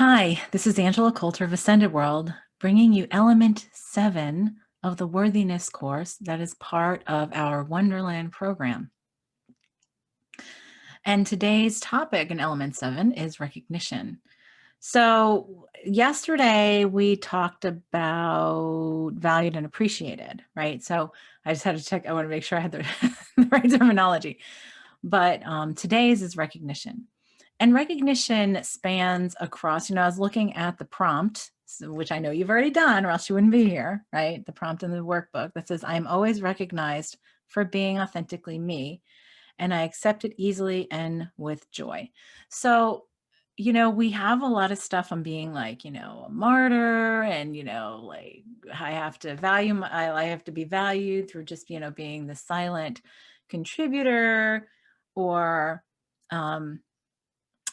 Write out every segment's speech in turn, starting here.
Hi, this is Angela Coulter of Ascended World, bringing you Element 7 of the Worthiness course that is part of our Wonderland program. And today's topic in Element 7 is recognition. So yesterday we talked about valued and appreciated, right? So I just had to check, I want to make sure I had the, the right terminology. But today's is recognition. And recognition spans across, I was looking at the prompt, which I know you've already done or else you wouldn't be here, right? The prompt in the workbook that says, I am always recognized for being authentically me, and I accept it easily and with joy. So, we have a lot of stuff on being like, a martyr and, like I have to value, I have to be valued through just, being the silent contributor, or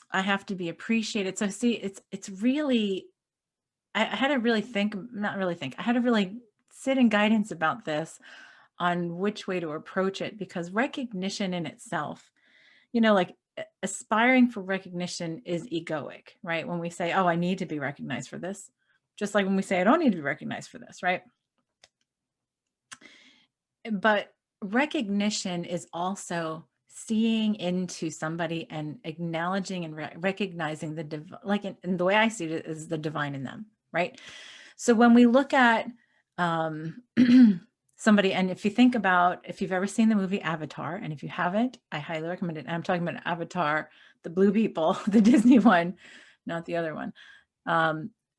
I have to be appreciated. So see, it's really, I had to really think, not really think, I had to really sit in guidance about this on which way to approach it, because recognition in itself, like aspiring for recognition is egoic, right? When we say, oh, I need to be recognized for this, just like when we say, I don't need to be recognized for this, right? But recognition is also seeing into somebody and acknowledging and recognizing the like in the way I see it is the divine in them, right? So when we look at somebody, and if you think about, if you've ever seen the movie Avatar, and if you haven't, I highly recommend it. And I'm talking about Avatar, the blue people, the Disney one, not the other one.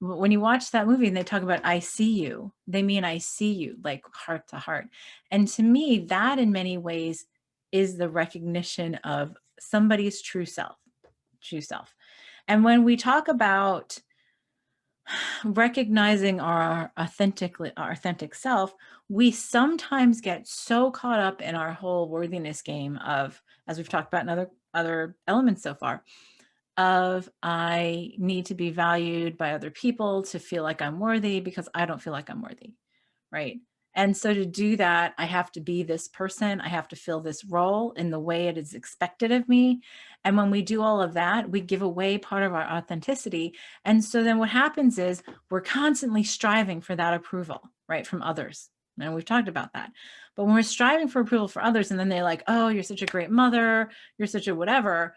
When you watch that movie and they talk about I see you, they mean I see you, like heart to heart. And to me, that in many ways is the recognition of somebody's true self, true self. And when we talk about recognizing our authentic self, we sometimes get so caught up in our whole worthiness game of, as we've talked about in other elements so far, of I need to be valued by other people to feel like I'm worthy because I don't feel like I'm worthy, right? And so to do that, I have to be this person. I have to fill this role in the way it is expected of me. And when we do all of that, we give away part of our authenticity. And so then what happens is we're constantly striving for that approval, right, from others. And we've talked about that. But when we're striving for approval for others, and then they're like, oh, you're such a great mother, you're such a whatever.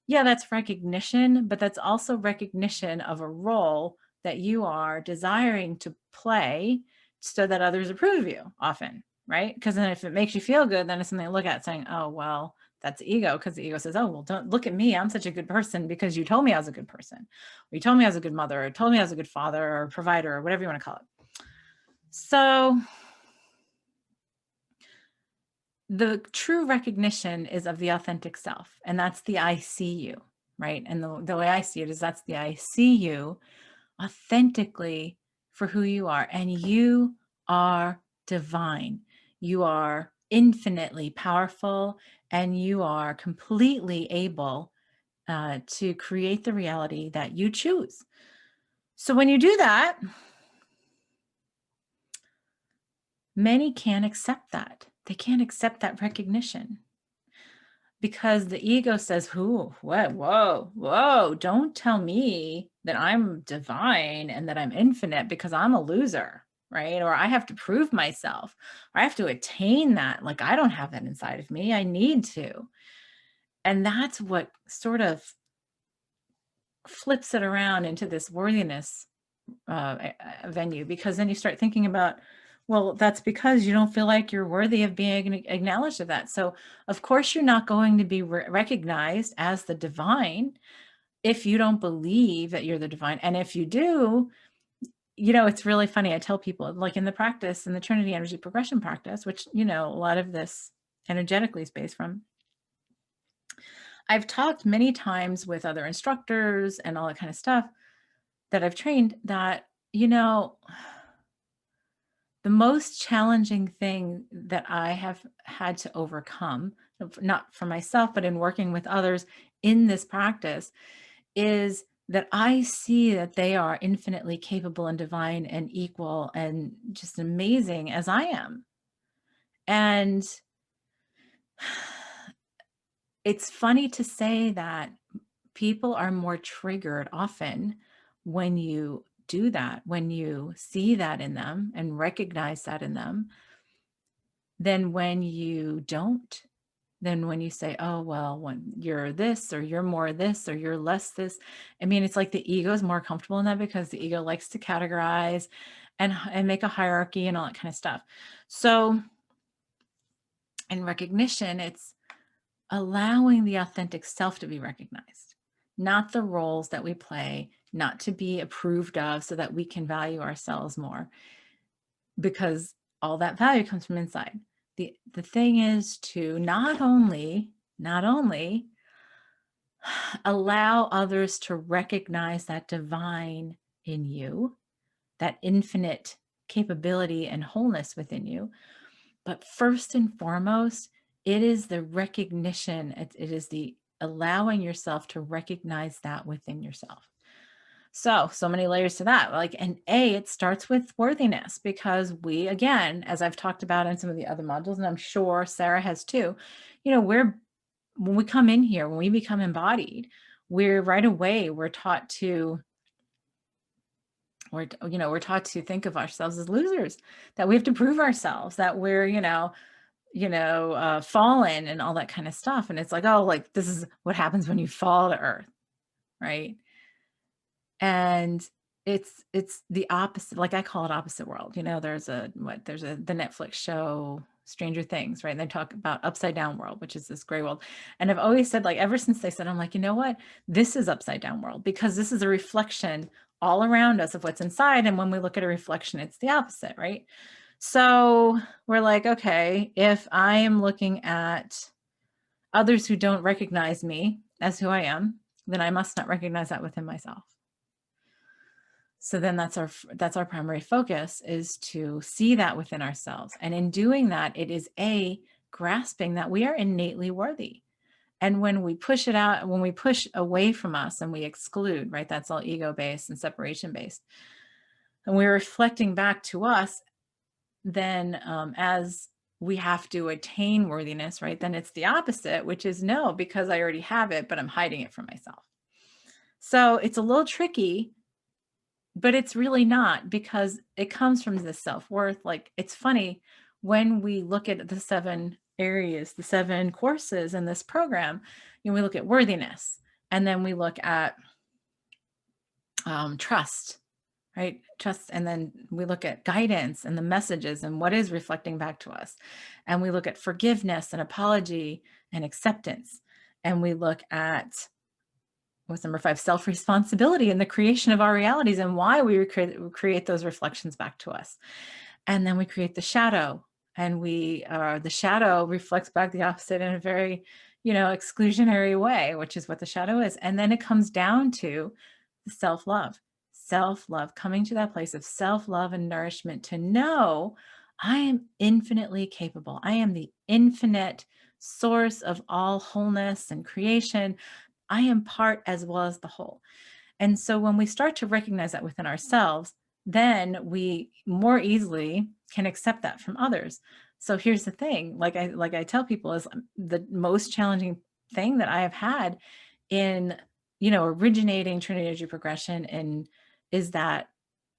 Yeah, that's recognition, but that's also recognition of a role that you are desiring to play so that others approve of you often, right? Because then if it makes you feel good, then it's something to look at saying, oh, well, that's ego, because the ego says, oh, well, don't look at me. I'm such a good person because you told me I was a good person. Or you told me I was a good mother, or told me I was a good father or provider, or whatever you want to call it. So the true recognition is of the authentic self, and that's the I see you, right? And the way I see it is that's the I see you authentically for who you are, and you are divine. You are infinitely powerful, and you are completely able to create the reality that you choose. So when you do that, many can't accept that. They can't accept that recognition, because the ego says, who, what, whoa, don't tell me that I'm divine and that I'm infinite because I'm a loser, right? Or I have to prove myself, or I have to attain that. Like, I don't have that inside of me. I need to. And that's what sort of flips it around into this worthiness venue, because then you start thinking about, well, that's because you don't feel like you're worthy of being acknowledged of that. So of course you're not going to be recognized as the divine if you don't believe that you're the divine. And if you do, it's really funny. I tell people, like in the practice, in the Trinity energy progression practice, which, a lot of this energetically is based from, I've talked many times with other instructors and all that kind of stuff that I've trained, that, the most challenging thing that I have had to overcome, not for myself, but in working with others in this practice, is that I see that they are infinitely capable and divine and equal and just amazing as I am. And it's funny to say that people are more triggered often when you do that, when you see that in them and recognize that in them, then when you don't, then when you say, oh, well, when you're this, or you're more this, or you're less this, I mean, it's like the ego is more comfortable in that because the ego likes to categorize and make a hierarchy and all that kind of stuff. So in recognition, it's allowing the authentic self to be recognized, not the roles that we play, not to be approved of so that we can value ourselves more, because all that value comes from inside. The thing is to not only allow others to recognize that divine in you, that infinite capability and wholeness within you, but first and foremost, it is the recognition, it is the allowing yourself to recognize that within yourself. So many layers to that. Like, and it starts with worthiness, because we, again, as I've talked about in some of the other modules, and I'm sure Sarah has too, when we come in here, when we become embodied, right away, we're taught to think of ourselves as losers, that we have to prove ourselves, that we're, fallen and all that kind of stuff. And it's like, oh, like, this is what happens when you fall to earth, right? And it's the opposite. Like, I call it opposite world. There's the Netflix show Stranger Things, right? And they talk about upside down world, which is this gray world. And I've always said, like, ever since they said, I'm like, you know what? This is upside down world, because this is a reflection all around us of what's inside. And when we look at a reflection, it's the opposite, right? So we're like, okay, if I am looking at others who don't recognize me as who I am, then I must not recognize that within myself. So then that's our primary focus, is to see that within ourselves. And in doing that, it is grasping that we are innately worthy. And when we push it out, when we push away from us and we exclude, right, that's all ego-based and separation-based. And we're reflecting back to us, then as we have to attain worthiness, right, then it's the opposite, which is no, because I already have it, but I'm hiding it from myself. So it's a little tricky, but it's really not, because it comes from the self-worth. Like, it's funny, when we look at the 7 areas, the 7 courses in this program, we look at worthiness, and then we look at trust, right? Trust. And then we look at guidance and the messages and what is reflecting back to us. And we look at forgiveness and apology and acceptance. And we look at, what's number 5, self-responsibility and the creation of our realities, and why we create those reflections back to us. And then we create the shadow, and the shadow reflects back the opposite in a very, exclusionary way, which is what the shadow is. And then it comes down to the self-love, coming to that place of self-love and nourishment, to know I am infinitely capable. I am the infinite source of all wholeness and creation. I am part as well as the whole. And so when we start to recognize that within ourselves, then we more easily can accept that from others. So here's the thing, like I tell people, is the most challenging thing that I have had in, originating Trinity Energy Progression, and is that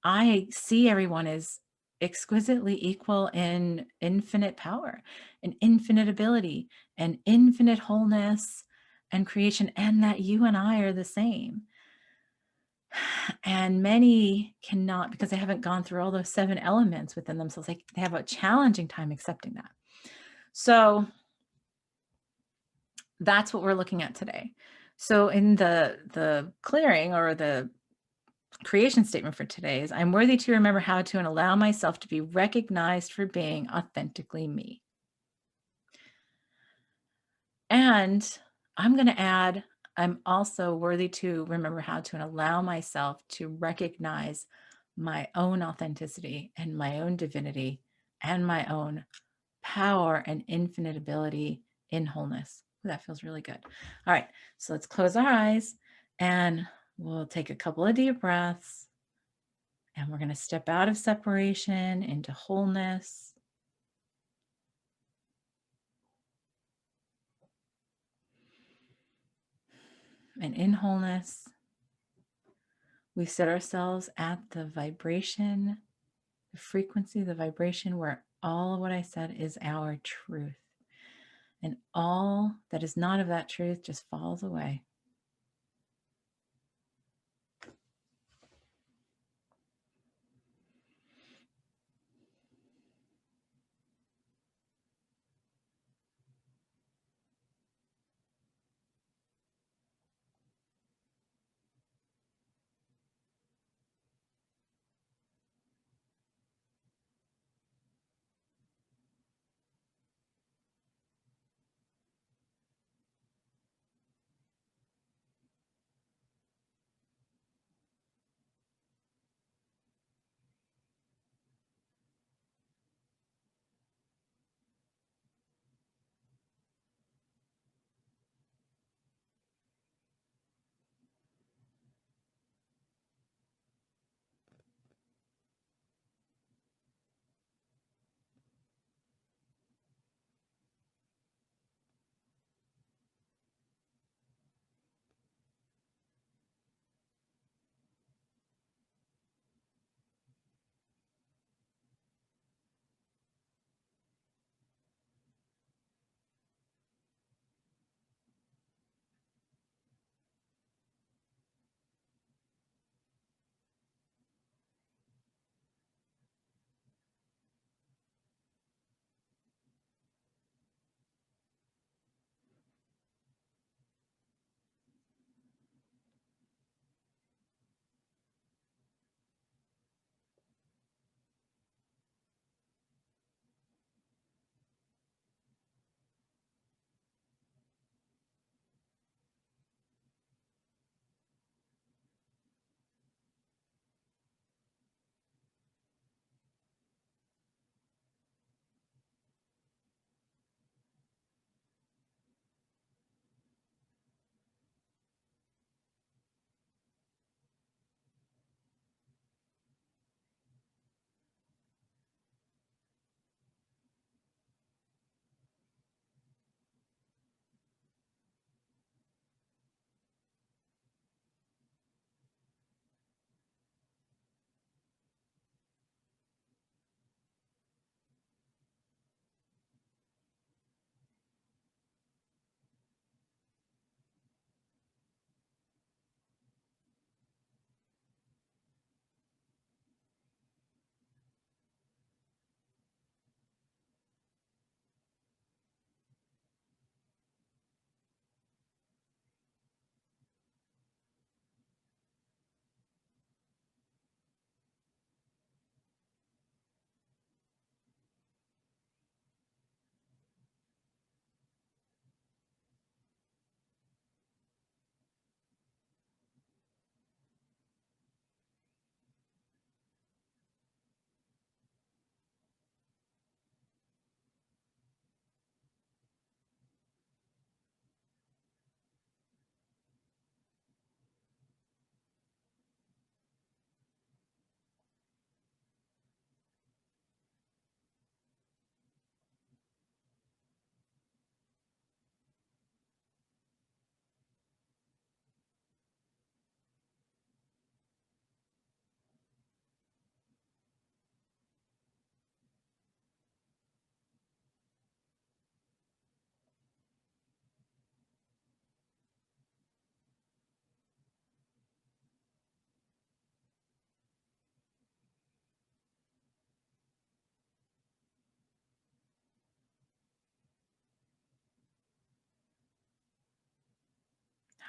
I see everyone as exquisitely equal in infinite power and infinite ability and infinite wholeness and creation, and that you and I are the same. And many cannot, because they haven't gone through all those 7 elements within themselves. They have a challenging time accepting that. So that's what we're looking at today. So in the clearing, or the creation statement for today, is I'm worthy to remember how to and allow myself to be recognized for being authentically me. And I'm going to add, I'm also worthy to remember how to and allow myself to recognize my own authenticity and my own divinity and my own power and infinite ability in wholeness. That feels really good. All right, so let's close our eyes and we'll take a couple of deep breaths, and we're going to step out of separation into wholeness. And in wholeness, We set ourselves at the vibration, the frequency, the vibration where all of what I said is our truth. And all that is not of that truth just falls away.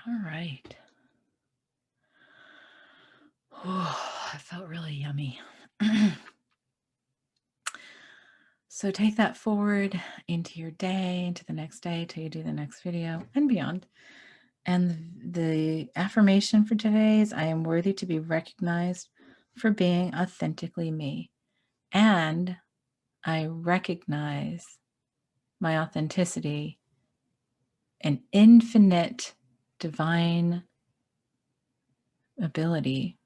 All right. Oh, that felt really yummy. So take that forward into your day, into the next day, till you do the next video and beyond. And the affirmation for today is, I am worthy to be recognized for being authentically me. And I recognize my authenticity and infinite divine ability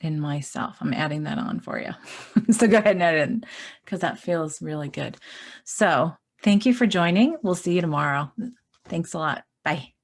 in myself. I'm adding that on for you. So go ahead and edit it because that feels really good. So thank you for joining. We'll see you tomorrow. Thanks a lot. Bye.